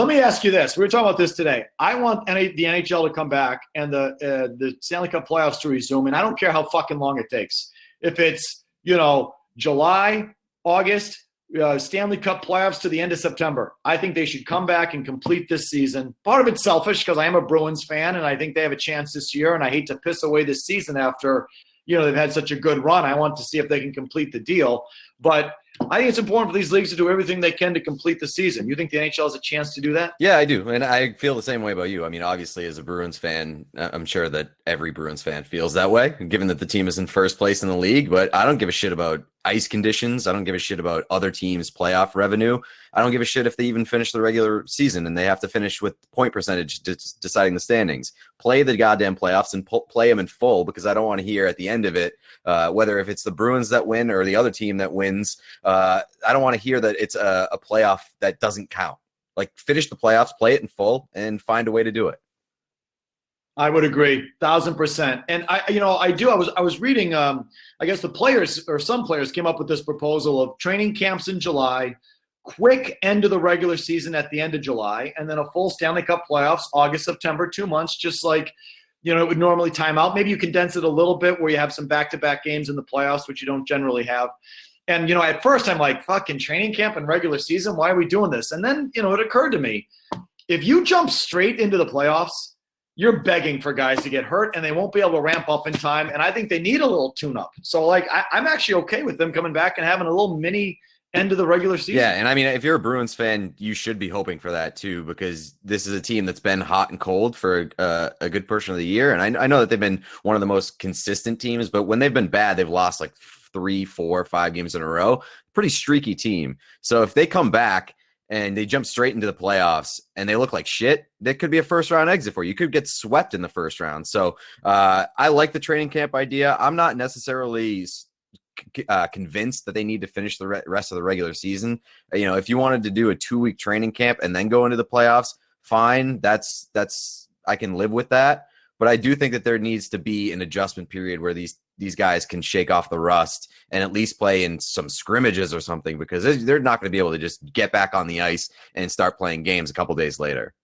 Let me ask you this. We were talking about this today. I want the NHL to come back and the Stanley Cup playoffs to resume, and I don't care how fucking long it takes. If it's, July, August, Stanley Cup playoffs to the end of September. I think they should come back and complete this season. Part of it's selfish because I am a Bruins fan, and I think they have a chance this year, and I hate to piss away this season after, they've had such a good run. I want to see if they can complete the deal. But I think it's important for these leagues to do everything they can to complete the season. You think the NHL has a chance to do that? Yeah, I do. And I feel the same way about you. I mean, obviously, as a Bruins fan, I'm sure that every Bruins fan feels that way, given that the team is in first place in the league. But I don't give a shit about ice conditions. I don't give a shit about other teams' playoff revenue. I don't give a shit if they even finish the regular season and they have to finish with point percentage deciding the standings. Play the goddamn playoffs and play them in full, because I don't want to hear at the end of it, whether if it's the Bruins that win or the other team that wins, I don't want to hear that it's a playoff that doesn't count. Like, finish the playoffs, play it in full, and find a way to do it. I would agree, 1,000%. And I was reading. I guess the players or some players came up with this proposal of training camps in July, quick end of the regular season at the end of July, and then a full Stanley Cup playoffs August, September, 2 months, just like it would normally time out. Maybe you condense it a little bit where you have some back-to-back games in the playoffs, which you don't generally have. And at first I'm like, fucking training camp and regular season, why are we doing this? And then it occurred to me, if you jump straight into the playoffs, you're begging for guys to get hurt, and they won't be able to ramp up in time. And I think they need a little tune-up. So, I'm actually okay with them coming back and having a little mini end of the regular season. Yeah, and I mean, if you're a Bruins fan, you should be hoping for that too, because this is a team that's been hot and cold for a good portion of the year. And I know that they've been one of the most consistent teams, but when they've been bad, they've lost like 3, 4, 5 games in a row. Pretty streaky team. So if they come back and they jump straight into the playoffs and they look like shit, that could be a first-round exit for you. You could get swept in the first round. So I like the training camp idea. I'm not necessarily convinced that they need to finish the rest of the regular season. If you wanted to do a 2-week training camp and then go into the playoffs, fine. That's I can live with that. But I do think that there needs to be an adjustment period where these guys can shake off the rust and at least play in some scrimmages or something, because they're not going to be able to just get back on the ice and start playing games a couple days later.